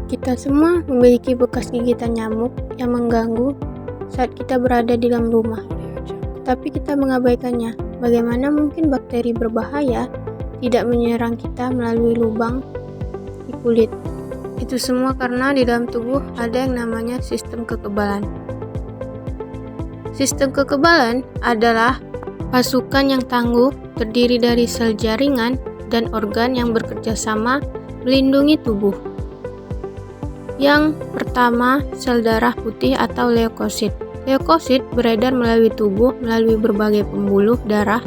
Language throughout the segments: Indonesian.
Kita semua memiliki bekas gigitan nyamuk yang mengganggu saat kita berada di dalam rumah, tapi kita mengabaikannya. Bagaimana mungkin bakteri berbahaya tidak menyerang kita melalui lubang di kulit? Itu semua karena di dalam tubuh ada yang namanya sistem kekebalan. Sistem kekebalan adalah pasukan yang tangguh terdiri dari sel jaringan dan organ yang bekerja sama melindungi tubuh. Yang pertama, sel darah putih atau leukosit. Leukosit beredar melalui tubuh melalui berbagai pembuluh darah.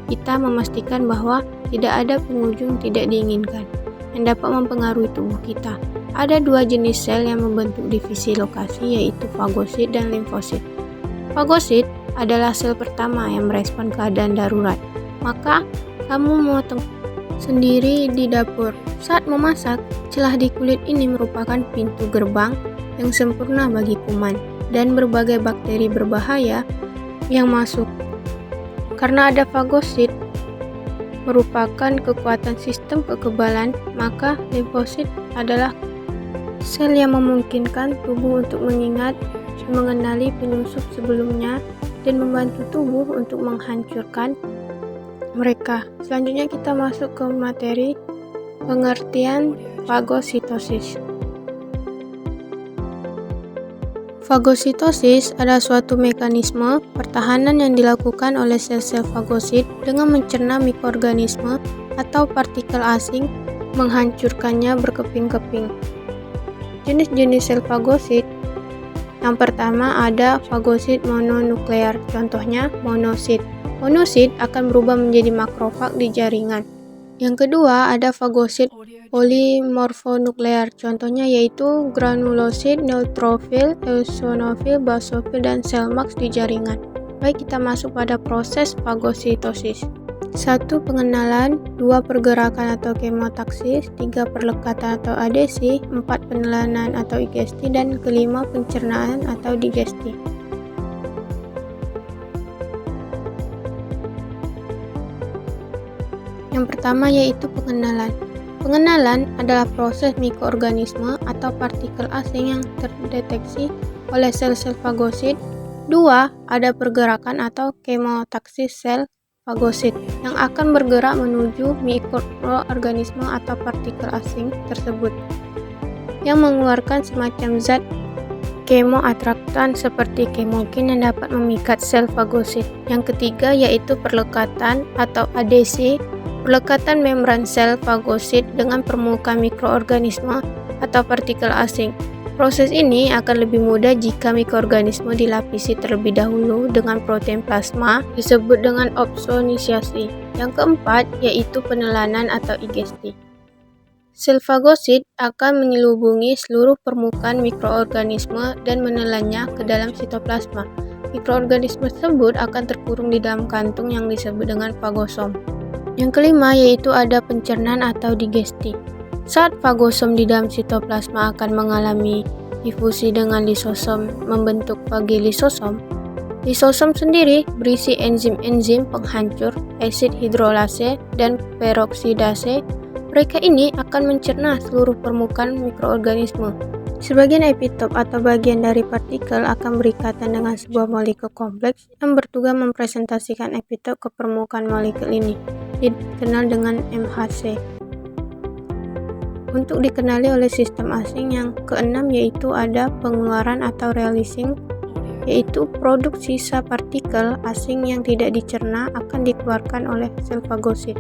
Kita memastikan bahwa tidak ada pengunjung tidak diinginkan yang dapat mempengaruhi tubuh kita. Ada dua jenis sel yang membentuk divisi lokasi, yaitu fagosit dan limfosit. Fagosit adalah sel pertama yang merespon keadaan darurat. Maka, kamu memotong sendiri di dapur. Saat memasak, celah di kulit ini merupakan pintu gerbang yang sempurna bagi kuman dan berbagai bakteri berbahaya yang masuk. Karena ada fagosit merupakan kekuatan sistem kekebalan, maka limfosit adalah sel yang memungkinkan tubuh untuk mengingat dan mengenali penyusup sebelumnya dan membantu tubuh untuk menghancurkan mereka. Selanjutnya kita masuk ke materi pengertian fagositosis. Fagositosis adalah suatu mekanisme pertahanan yang dilakukan oleh sel-sel fagosit dengan mencerna mikroorganisme atau partikel asing, menghancurkannya berkeping-keping. Jenis-jenis sel fagosit. Yang pertama ada fagosit mononuklear, contohnya monosit. Monosit akan berubah menjadi makrofag di jaringan. Yang kedua ada fagosit polimorfonuklear, contohnya yaitu granulosit, neutrofil, eosinofil, basofil, dan sel Max di jaringan. Baik, kita masuk pada proses fagositosis. 1. Pengenalan, 2. Pergerakan atau kemotaksis, 3. Perlekatan atau adesi, 4. Penelanan atau igesti, dan kelima pencernaan atau digesti. Yang pertama yaitu pengenalan. Pengenalan adalah proses mikroorganisme atau partikel asing yang terdeteksi oleh sel-sel fagosit. 2. Ada pergerakan atau kemotaksis sel fagosit yang akan bergerak menuju mikroorganisme atau partikel asing tersebut yang mengeluarkan semacam zat kemoatraktan seperti kemokin yang dapat memikat sel fagosit. Yang ketiga yaitu perlekatan atau adesi. Perlekatan membran sel fagosit dengan permukaan mikroorganisme atau partikel asing. Proses ini akan lebih mudah jika mikroorganisme dilapisi terlebih dahulu dengan protein plasma, disebut dengan opsonisiasi. Yang keempat yaitu penelanan atau igesti. Sel fagosit akan menyelubungi seluruh permukaan mikroorganisme dan menelannya ke dalam sitoplasma. Mikroorganisme tersebut akan terkurung di dalam kantung yang disebut dengan fagosom. Yang kelima yaitu ada pencernaan atau digesti. Saat fagosom di dalam sitoplasma akan mengalami difusi dengan lisosom membentuk fagilisosom. Lisosom sendiri berisi enzim-enzim penghancur, asid hidrolase, dan peroksidase. Mereka ini akan mencerna seluruh permukaan mikroorganisme. Sebagian epitop atau bagian dari partikel akan berikatan dengan sebuah molekul kompleks yang bertugas mempresentasikan epitop ke permukaan molekul ini, dikenal dengan MHC. Untuk dikenali oleh sistem asing yang keenam yaitu ada pengeluaran atau releasing, yaitu produk sisa partikel asing yang tidak dicerna akan dikeluarkan oleh sel fagosit.